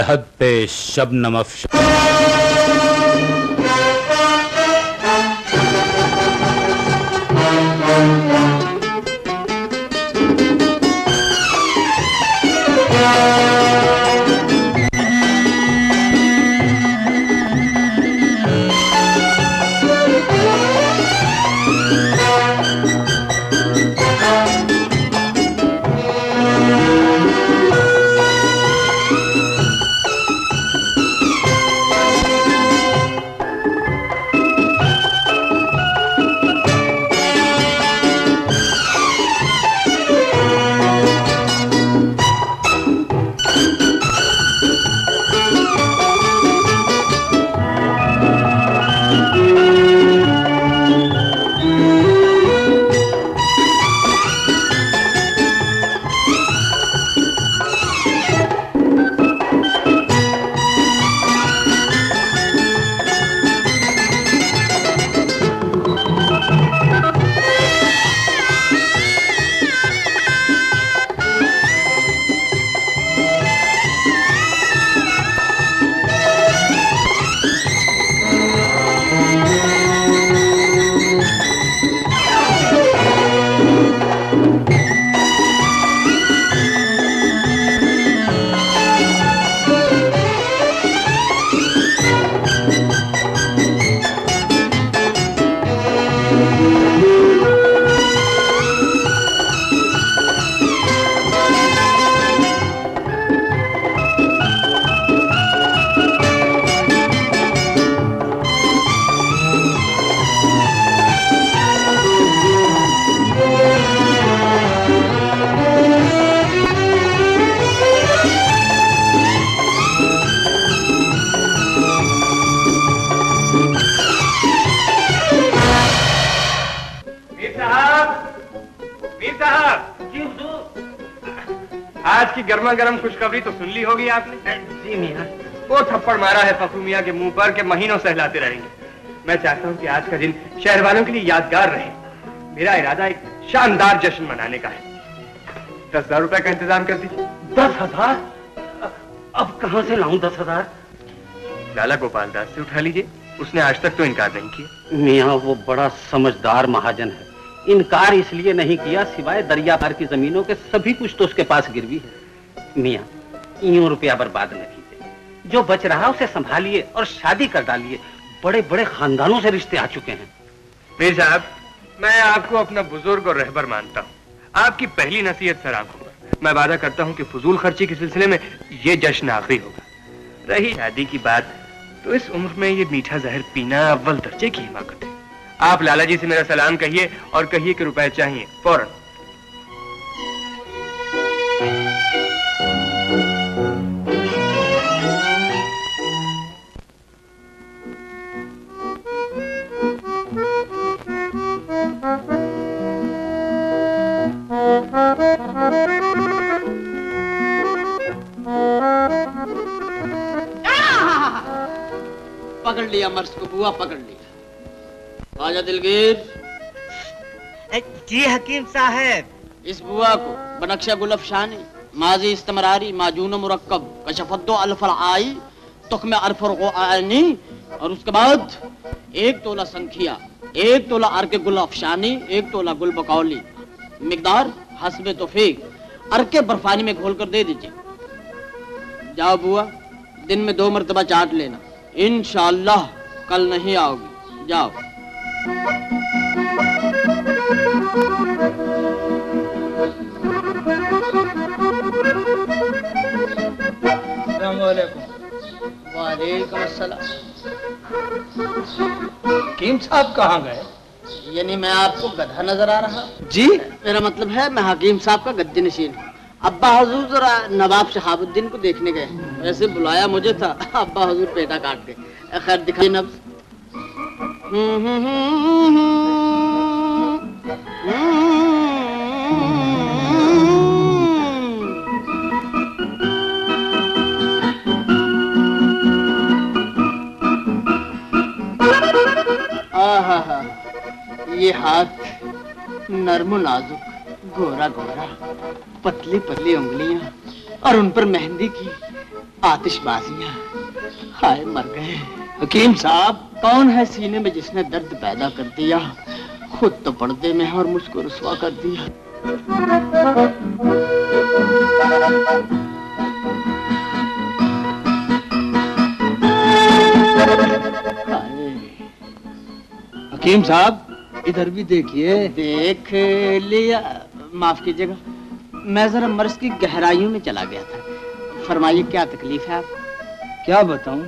हद पे शबनम अफ़शा। आज की गर्मा गर्म खुशखबरी तो सुन ली होगी आपने। जी मियाँ। वो थप्पड़ मारा है फखरू मियाँ के मुंह पर के महीनों सहलाते रहेंगे। मैं चाहता हूँ कि आज का दिन शहर वालों के लिए यादगार रहे। मेरा इरादा एक शानदार जश्न मनाने का है। 10,000 रुपए का इंतजाम कर दीजिए। 10,000? अब कहाँ से लाऊं 10,000? लाला गोपाल दास से उठा लीजिए, उसने आज तक तो इनकार नहीं किया। मियाँ वो बड़ा समझदार महाजन है, इनकार इसलिए नहीं किया सिवाय दरिया पार की जमीनों के सभी कुछ तो उसके पास गिरवी है। मियाँ यूं रुपया बर्बाद न कीजिए, जो बच रहा उसे संभालिए और शादी कर डालिए। बड़े बड़े खानदानों से रिश्ते आ चुके हैं। मीर साहब, मैं आपको अपना बुजुर्ग और रहबर मानता हूँ। आपकी पहली नसीहत सर आंखों पर। मैं वादा करता हूँ कि फजूल खर्ची के सिलसिले में ये जश्न आखिरी होगा। रही शादी की बात, तो इस उम्र में ये मीठा जहर पीना अव्वल दर्जे की हिमाकत है। आप लाला जी से मेरा सलाम कहिए और कहिए कि रुपए चाहिए फौरन। पकड़ लिया मर्स को बुआ, पकड़ लिया। आजा दिलगीर। जी हकीम साहब। इस बुआ को बनक्शा गुलफशानी, माजी इस्तमरारी, माजून मुरक्कब, कशफद्दो अल्फल आई, तुख्मे अरफरगो आनी, और उसके बाद 1 तोला संखिया, 1 तोला अर्के गुलफशानी, 1 तोला गुल बकौली। मिकदार हस्बे तौफीक अर्के बर्फानी में घोल कर दे दीजिए। जाओ बुआ, दिन में 2 मरतबा चाट लेना, इंशाअल्लाह कल नहीं आओगी। जाओ। वालेकुम अस्सलाम। हकीम साहब कहाँ गए? यानी मैं आपको गधा नजर आ रहा? जी मेरा मतलब है मैं हकीम साहब का गद्दी नशीन। अब्बा हुजूर जरा नवाब शहाबुद्दीन को देखने गए। वैसे बुलाया मुझे था, अब्बा हुजूर पेटा काट गए। खैर दिखाई नब्ज। आहा, ये हाथ नर्म नाजुक, गोरा गोरा, पतली पतली उंगलियां और उन पर मेहंदी की आतिशबाजियां, हाय मर गए। हकीम साहब, कौन है सीने में जिसने दर्द पैदा कर दिया? खुद तो पर्दे में है और मुझको रुस्वा कर दिया। हकीम साहब, इधर भी देखिए। देख लिया, माफ कीजिएगा, मैं जरा मर्ज की गहराइयों में चला गया था। फरमाइए, क्या तकलीफ है आप? क्या बताऊं,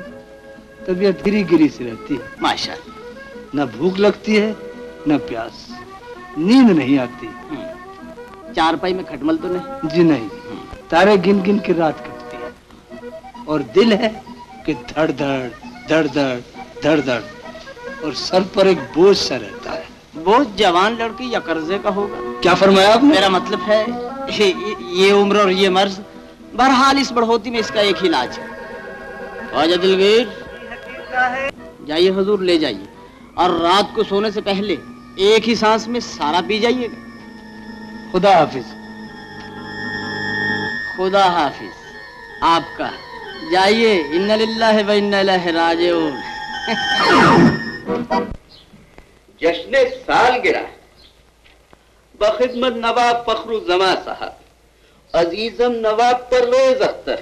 तबीयत गिरी गिरी सी रहती है। माशाअल्लाह। न भूख लगती है न प्यास, नींद नहीं आती। चारपाई में खटमल तो नहीं? जी नहीं, तारे गिन गिन के रात कटती है। और दिल है कि धड़ धड़ धड़ धड़ धड़ धड़, और सर पर एक बोझ सा रहता है। बोझ जवान लड़की या कर्जे का होगा? क्या फरमाया आपने? मेरा मतलब है ये उम्र और ये मर्ज, बहरहाल इस बढ़ोती में इसका एक ही इलाज है। ख्वाजा दिलगीर, जाइए हुजूर, ले जाइए, और रात को सोने से पहले एक ही सांस में सारा पी जाइएगा। खुदा हाफिज। खुदा हाफिज आपका। जाइए, इन्ना लिल्लाहि व इन्ना इलैहि राजिऊन। जश्न सालगिरह बखिदमत नवाब फखरुज़्ज़मा साहब, अजीजम नवाब परवेज अख्तर।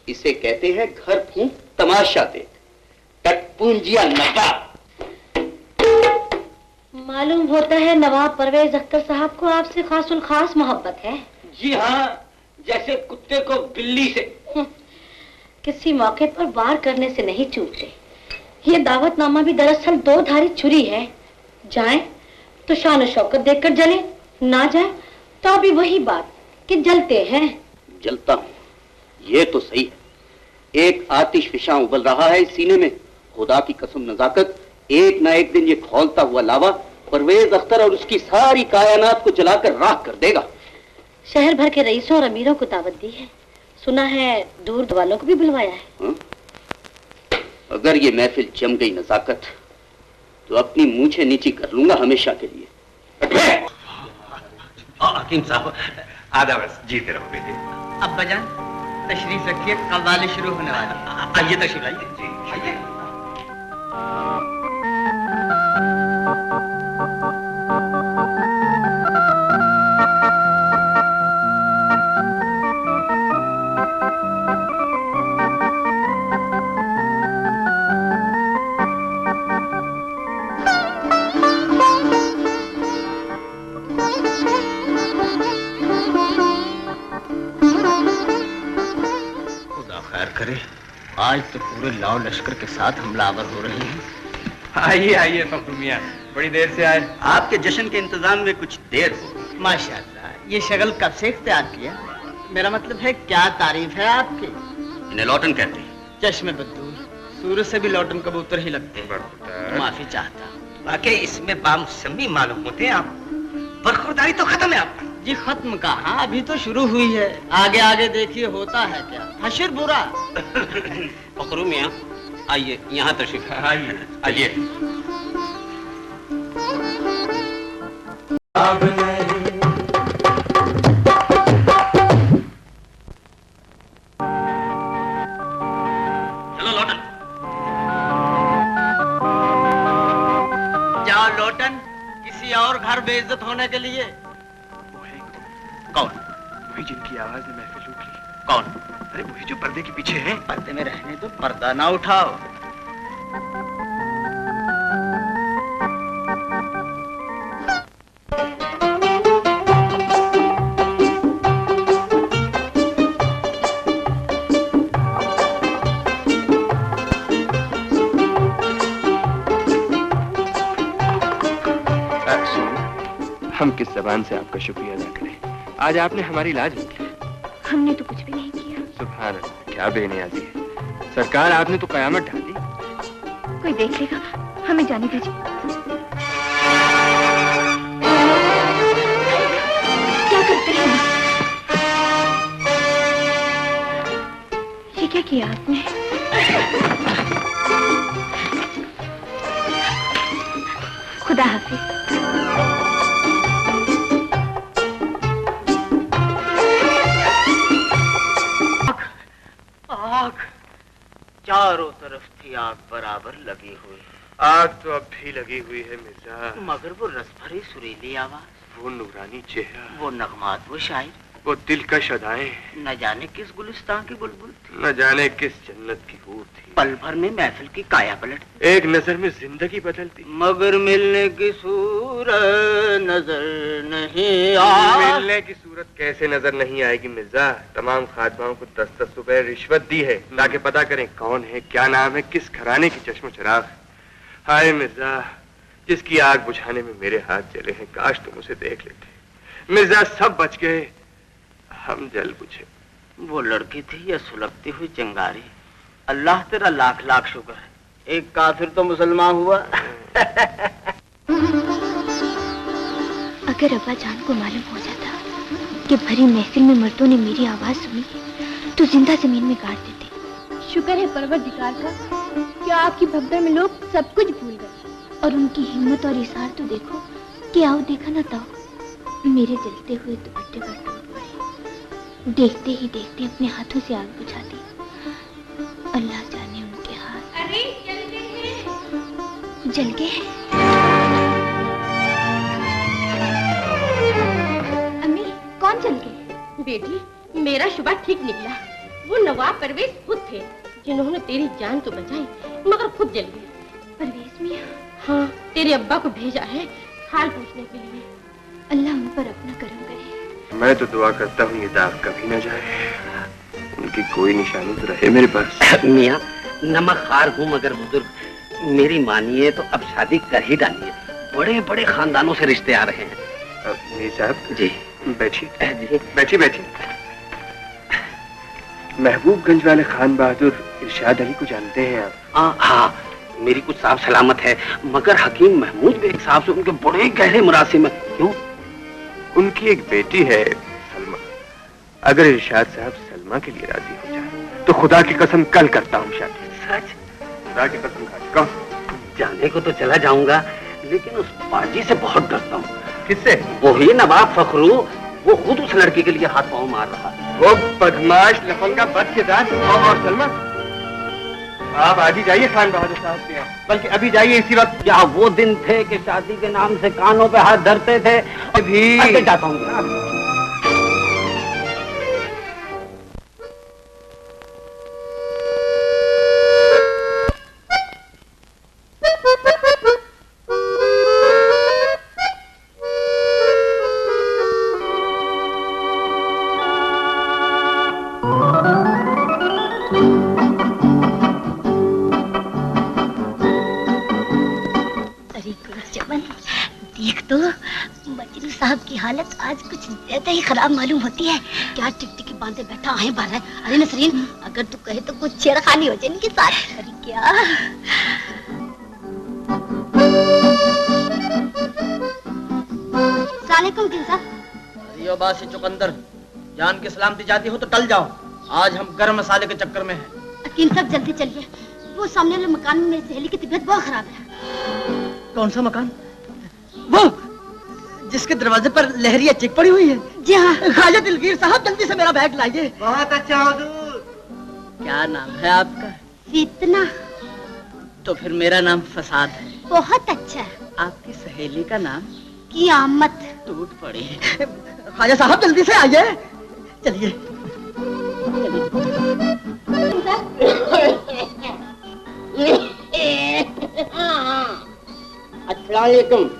इसे कहते हैं घर फूंक तमाशा देख, टटपूंजिया नवाब। मालूम होता है नवाब परवेज अख्तर साहब को आपसे खासुल खास मोहब्बत है। जी हाँ, जैसे कुत्ते को बिल्ली से। किसी मौके पर वार करने से नहीं चूकते। ये दावतनामा भी दरअसल दो धारी छुरी है। जाए तो शान शौकत देखकर जले, ना जाए तो भी वही बात कि जलते हैं। जलता हूँ, ये तो सही है। एक आतिश फिशा उबल रहा है सीने में। खुदा की कसम, नजाकत, एक ना एक दिन ये खौलता हुआ लावा परवेज अख्तर और उसकी सारी कायनात को जलाकर राख कर देगा। शहर भर के रईसों और अमीरों को दावत दी है। सुना है दूर वालों को भी बुलवाया है। हा? अगर ये महफिल जम गई नजाकत, तो अपनी मूछें नीची कर लूंगा हमेशा के लिए। हकीम साहब, आदाब, जीते रहो बेटे। अब्बाजान, तशरीफ रखिए, कव्वाली शुरू होने वाली। आइए, तशरीफ लाइए। जी आइए। आज तो पूरे लाओ लश्कर के साथ हमलावर हो रहे हैं। आइए आइए फखरू मियां, बड़ी देर से आए। आपके जश्न के इंतजाम में कुछ देर हो। माशाअल्लाह, ये शगल कब से इख्तियार किया? मेरा मतलब है, क्या तारीफ है आपकी? इन्हें लौटन कहते हैं। चश्मे बद्दूर, सूरज से भी लौटन कबूतर ही लगते हैं। माफी चाहता। वाकई इसमें बामुसम्मी मालूम होते हैं आप। बरखुरदारी तो खत्म है आपका। जी खत्म कहाँ, अभी तो शुरू हुई है। आगे आगे देखिए होता है क्या। हशर बुरा। फखरू मियां, आइए यहाँ तशरीफ। आइए आइए। चलो लौटन। जाओ लौटन, किसी और घर बेइज्जत होने के लिए। कौन? वही जिनकी आवाज ने महफिल उठी। कौन? अरे वही जो पर्दे के पीछे है। पर्दे में रहने तो पर्दा ना उठाओ। हम किस जबान से आपका शुक्रिया अदा करें। आज आपने हमारी लाज रखी। हमने तो कुछ भी नहीं किया। सुभान अल्लाह, क्या बेनियाजी है सरकार, आपने तो कयामत ढा दी। कोई देख लेगा, हमें जाने दीजिए। क्या करते हैं? ये क्या किया आपने? खुदा हाफिज। आग, चारों तरफ थी आग बराबर लगी हुई। आग तो अब भी लगी हुई है मिर्जा, मगर वो रस भरी सुरीली आवाज, वो नूरानी चेहरा, वो नगमात, वो शायर, वो दिलकश अदाएं, न जाने किस गुलिस्तान की बुलबुल थी, न जाने किस जन्नत की हूर थी। पल भर में महफिल की काया पलट, एक नजर में जिंदगी बदलती। मगर मिलने की सूरत नजर नहीं आई। मिलने की सूरत कैसे नजर नहीं आएगी मिर्जा? तमाम खातमाओं को 10-10 रुपए रिश्वत दी है ताकि पता करें कौन है, क्या नाम है, किस घराने की चश्मो चिराग। हाय मिर्जा, जिसकी आग बुझाने में मेरे हाथ जले हैं, काश तुम उसे देख लेते। मिर्जा सब बच गए, हम जल बुझे। वो लड़की थी या सुलगती हुई चिंगारी? अल्लाह तेरा लाख लाख शुक्र है, एक काफिर तो मुसलमान हुआ। अगर अब्बा जान को मालूम हो जाता कि भरी महफिल में मर्दों ने मेरी आवाज सुनी तो जिंदा जमीन में गाड़ देते। शुक्र है परवरदिगार का कि आपकी भगदड़ में लोग सब कुछ भूल गए, और उनकी हिम्मत और इशार तो देखो कि आओ देखा ना ताओ मेरे जलते हुए दुपट्टे पर टूट पड़े। देखते ही देखते अपने हाथों से आग बुझा दी। अल्लाह जाने उनके हाथ। अरे जल गए। अम्मी कौन जल गए? बेटी मेरा शुबा ठीक निकला। वो नवाब परवेज खुद थे जिन्होंने तेरी जान तो बचाई मगर खुद जल गए। परवेज मियां? हाँ, तेरे अब्बा को भेजा है हाल पूछने के लिए। अल्लाह उन पर अपना करम करे। मैं तो दुआ करता हूँ ये दाग कभी न जाए, उनकी कोई निशानी तो रहे मेरे पास। मियाँ नमक खार हूँ मगर बुजुर्ग, मेरी मानिए तो अब शादी कर ही डालिए। बड़े बड़े खानदानों से रिश्ते आ रहे हैं। मीर साहब जी बैठिए। जी बैठिए बैठिए। महबूबगंज वाले खान बहादुर इरशाद अली को जानते हैं आप? हाँ, मेरी कुछ साफ सलामत है, मगर हकीम महमूद बेग साहब से उनके बड़े गहरे मुरासिम है। क्यों? उनकी एक बेटी है सलमा। अगर इरशाद साहब सलमा के लिए राजी हो जाए तो खुदा की कसम कल करता हूँ शादी। सच? खुदा की कसम खा चुका हूँ। जाने को तो चला जाऊंगा, लेकिन उस पाजी से बहुत डरता हूँ। किससे? वही नवाब फखरू, वो खुद उस लड़की के लिए हाथ पांव मार रहा है। वो बदमाश लफंगा बदकिरदार। और सलमा, आप आज ही जाइए खान बहादुर साहब के यहाँ, बल्कि अभी जाइए इसी वक्त। क्या वो दिन थे कि शादी के नाम से कानों पे हाथ धरते थे? अभी जाता हूँ। देख तो मजनू साहब की हालत आज कुछ ज्यादा ही खराब मालूम होती है। क्या टिकटिकी बांधे बैठा आहे बार है। अरे नसरीन, अगर तू कहे तो कुछ छेड़खानी हो जाए इनके साथ। अरे क्या सलामुअलैकुम किन साहब। अरे बासी चुकंदर, जान की सलामती जाती हो तो टल जाओ, आज हम गर्म मसाले के चक्कर में हैं। किन साहब जल्दी चलिए, वो सामने वाले मकान में मेरी सहेली की तबीयत बहुत खराब है। कौन सा मकान? वो जिसके दरवाजे पर लहरिया चिक पड़ी हुई है। जी हाँ। ख्वाजा दिलगीर साहब, जल्दी से मेरा बैग लाइए। बहुत अच्छा हुजूर। क्या नाम है आपका? फितना। तो फिर मेरा नाम फसाद है। बहुत अच्छा। आपकी सहेली का नाम? कियामत। टूट पड़ी। ख्वाजा साहब जल्दी से आइए, चलिए। अस्सलामुअलैकुम।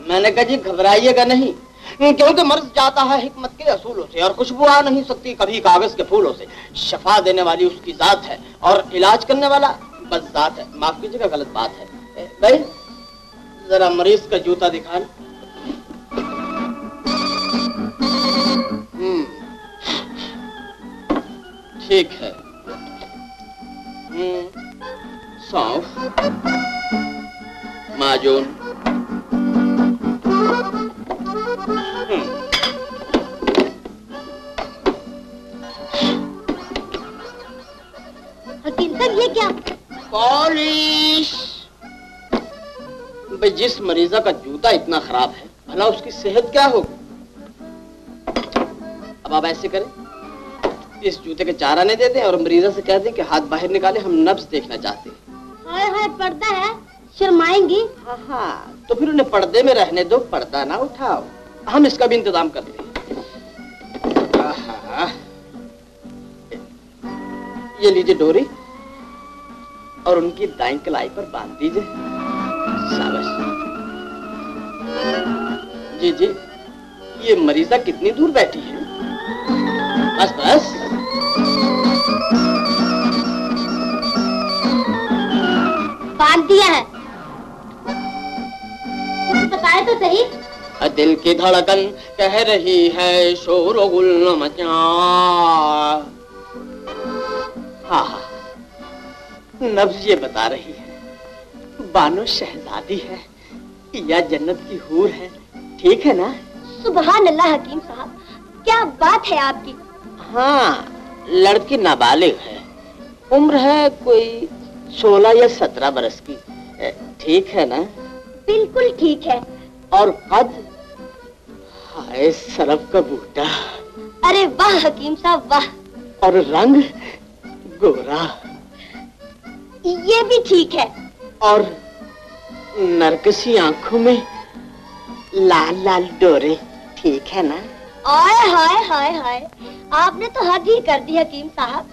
मैंने कहा जी घबराइएगा नहीं, क्योंकि मर्ज जाता है हिकमत के असूलों से और खुशबू आ नहीं सकती कभी कागज के फूलों से। शफा देने वाली उसकी जात है और इलाज करने वाला बस जात है। माफ कीजिएगा गलत बात है। भाई जरा मरीज का जूता दिखा। ठीक है। सौंफ, माजून, हकीम साहब ये क्या? पॉलिश। भाई जिस मरीजा का जूता इतना खराब है भला उसकी सेहत क्या होगी? अब आप ऐसे करें, इस जूते के 4 आने दे दें और मरीजा से कह दें कि हाथ बाहर निकाले, हम नब्ज देखना चाहते हैं। हाय हाय, पर्दा है, शर्माएंगी। हाँ, तो फिर उन्हें पर्दे में रहने दो, पर्दा ना उठाओ, हम इसका भी इंतजाम करते हैं। ये लीजिए डोरी और उनकी दाईं कलाई पर बांध दीजिए। शाबाश। जी जी, ये मरीजा कितनी दूर बैठी है? बस बस। बांध दिया है। बताए तो सही। दिल की धड़कन कह रही है शोर गुल न मचा। हाँ, नब्ज ये बता रही है बानो शहजादी है या जन्नत की हूर है, ठीक है ना? सुभान अल्लाह हकीम साहब, क्या बात है आपकी। हाँ, लड़की नाबालिग है, उम्र है कोई 16 या 17 बरस की, ठीक है ना? बिल्कुल ठीक है। और कद? हाय सरफ का बूटा। अरे वाह हकीम साहब वाह। और रंग गोरा। ये भी ठीक है। और नरकसी आंखों में लाल लाल डोरे, ठीक है ना? आय हाय हाय हाय, आपने तो हद ही कर दी हकीम साहब।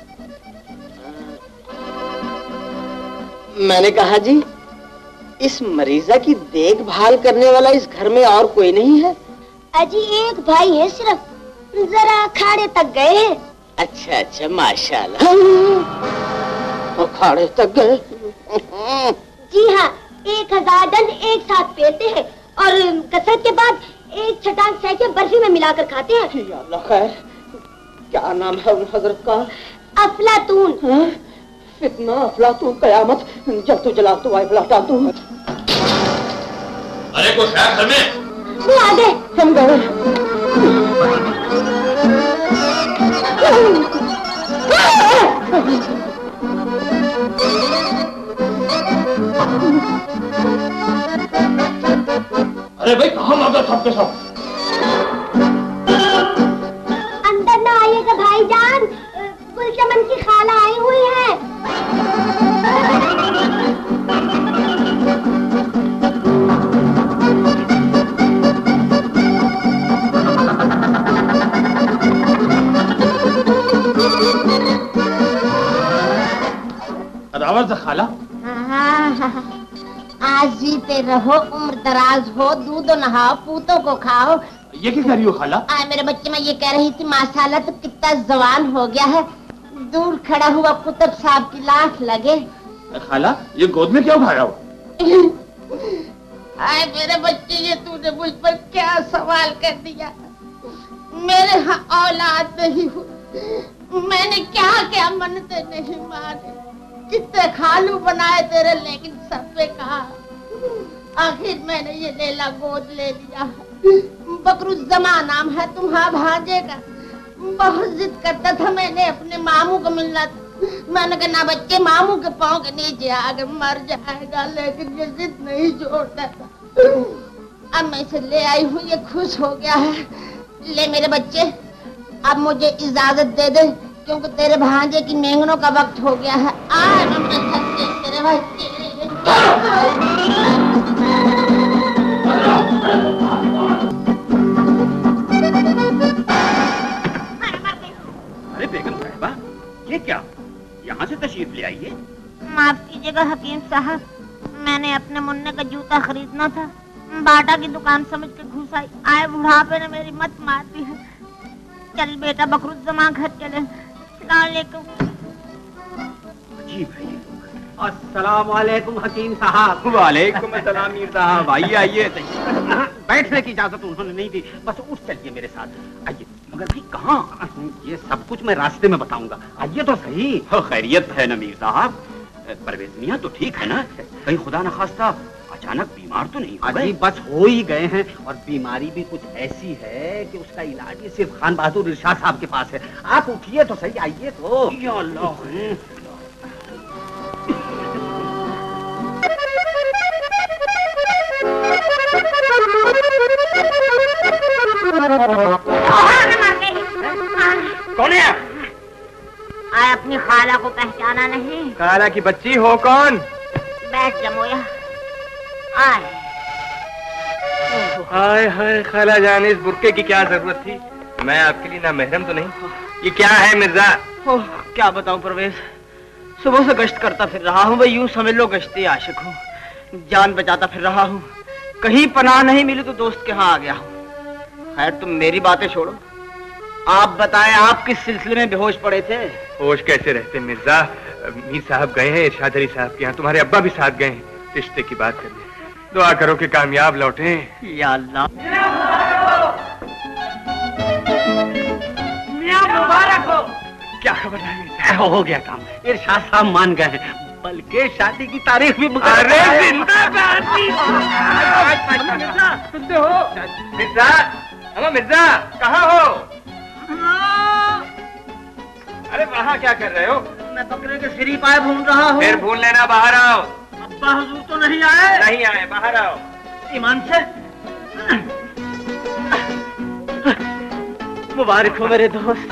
मैंने कहा जी, इस मरीजा की देखभाल करने वाला इस घर में और कोई नहीं है? अजी एक भाई है सिर्फ, जरा अखाड़े तक गए हैं। अच्छा अच्छा, माशाल्लाह। अखाड़े तक गए? जी हाँ, 1000 डंड एक साथ पेलते हैं और कसरत के बाद एक छटाक सह बर्फी में मिलाकर खाते हैं। या अल्लाह खैर, क्या नाम है उन हजरत का? अफलातून। हाँ? फितना अफलातून कयामत, जब तू जला तो वाई फलाता तू। अरे कुछ है घर में? वो आ गए। हम गए। अरे भाई कहाँ भागा सबके सब? अंदर ना आइएगा भाईजान, गुलचमन की खाला आई हुई है। रावत से खाला। आज जीते रहो, उम्र दराज हो, दूध नहाओ, पूतों को खाओ। ये क्या कर रही हो खाला? मेरे बच्चे, मैं ये कह रही थी माशाल्लाह तो कितना जवान हो गया है, दूर खड़ा हुआ कुतुब साहब की लाख लगे। खाला ये गोद में क्या उठाया हो? आए मेरे बच्चे, ये तूने मुझ पर क्या सवाल कर दिया। मेरे यहाँ औलाद नहीं हुई, मैंने क्या क्या मन्नतें नहीं माने, कितने खालू बनाए तेरे, लेकिन सब पे कहा। आखिर मैंने ये लैला गोद ले लिया। बकरुज़्ज़मा नाम है तुम्हारा भांजे का, बहुत जिद करता था मैंने अपने मामू को मिलना। मैंने कहा ना बच्चे, मामू के पाँव के नीचे आकर मर जाएगा, लेकिन ये जिद नहीं छोड़ता था। अब मैं इसे ले आई हूँ, ये खुश हो गया है। ले मेरे बच्चे, अब मुझे इजाजत दे दे, क्योंकि तेरे भांजे की मेंगनों का वक्त हो गया है। तेरे भाई अरे बेगम साहिबा, ये क्या? यहाँ से तशरीफ ले आइए। माफ कीजिएगा हकीम साहब, मैंने अपने मुन्ने का जूता खरीदना था, बाटा की दुकान समझ के घुस आई। आए बुढ़ापे ने मेरी मत मार दी है। चल बेटा, बकरुज़्ज़मा घर चले। अजीब है ये लोग। अस्सलाम वालेकुम हकीम साहब। वालेकुम अस्सलाम मीर साहब, आइए आइए। बैठने की इजाजत उन्होंने नहीं दी, बस उठ चलिए मेरे साथ। आइए। मगर भाई कहाँ? ये सब कुछ मैं रास्ते में बताऊंगा, आइए तो सही। खैरियत है ना मीर साहब? परवेज मियां तो ठीक है ना? कहीं खुदा न खास्ता अचानक बीमार तो नहीं हो गए? बस हो ही गए हैं, और बीमारी भी कुछ ऐसी है कि उसका इलाज ही सिर्फ खान बहादुर इरशाद साहब के पास है। आप उठिए तो सही, आइए तो। या अल्लाह। कौन है? क्या अपनी खाला को पहचाना नहीं? खाला की बच्ची हो कौन? बैठ जमोया। आए। हाय हाय खाला जान, इस बुर्के की क्या जरूरत थी? मैं आपके लिए ना महरम तो नहीं? ये क्या है मिर्जा? ओह, क्या बताऊं परवेज, सुबह से गश्त करता फिर रहा हूँ। मैं यूं समझ लो गश्ती आशिक हूँ। जान बचाता फिर रहा हूँ। कहीं पनाह नहीं मिली तो दोस्त के यहाँ आ गया हूँ। खैर तुम मेरी बातें छोड़ो, आप बताएं आप किस सिलसिले में बेहोश पड़े थे? होश कैसे रहते मिर्जा? मीर साहब गए हैं इरशाद अली साहब के यहाँ, तुम्हारे अब्बा भी साथ गए हैं रिश्ते की बात करने। दुआ करो कि कामयाब लौटे। या अल्लाह। मियां मुबारक हो। क्या खबर है? हो गया काम, इरशाद साहब मान गए हैं, बल्कि शादी की तारीख भी मुकर्रर अरे है। जिंदाबाद! सुनते हो मिर्जा? अम्मा मिर्जा कहाँ हो? अरे वहाँ क्या कर रहे हो? मैं बकरे के सिरी पाए भून रहा हूँ। फिर भूल लेना, बाहर आओ। अब्बा हुजूर तो नहीं आए? नहीं आए, बाहर आओ। ईमान से। मुबारक हो मेरे दोस्त।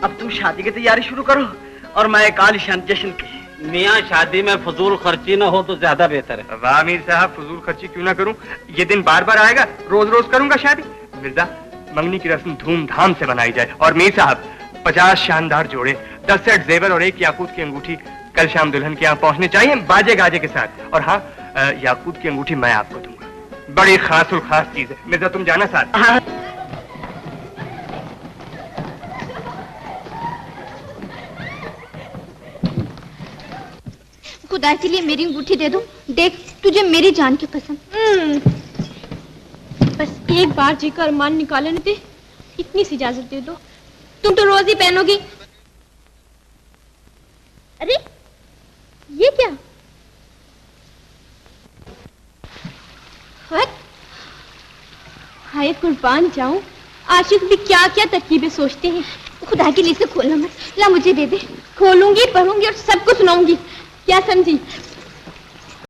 अब तुम शादी की तैयारी शुरू करो और मैं एक आलीशान जश्न की। मियाँ शादी में फजूल खर्ची न हो तो ज्यादा बेहतर है। वाह मीर साहब, फजूल खर्ची क्यों ना करूं? ये दिन बार बार आएगा, रोज रोज करूंगा शादी। मिर्जा, मंगनी की रस्म धूमधाम से बनाई जाए। और मीर साहब 50 शानदार जोड़े, 10 सेट जेवर और एक याकूत की अंगूठी कल शाम दुल्हन के यहाँ पहुंचने चाहिए बाजे गाजे के साथ। और हाँ, याकूत की अंगूठी मैं आपको दूंगा, बड़ी खास और खास चीज है। मिर्जा तुम जाना साथ। खुदा के लिए मेरी अंगूठी दे दो, देख तुझे मेरी जान की कसम। बस एक बार जीकर अरमान निकालने दे, इतनी सी इजाजत दे दो। तुम तो रोज ही पहनोगी। अरे ये क्या? हाय कुर्बान जाऊं, आशिक भी क्या क्या तरकीबें सोचते हैं। खुदा के लिए इसे खोलना मत, ला मुझे दे दे। खोलूंगी, पढ़ूंगी और सबको सुनाऊंगी। क्या समझी?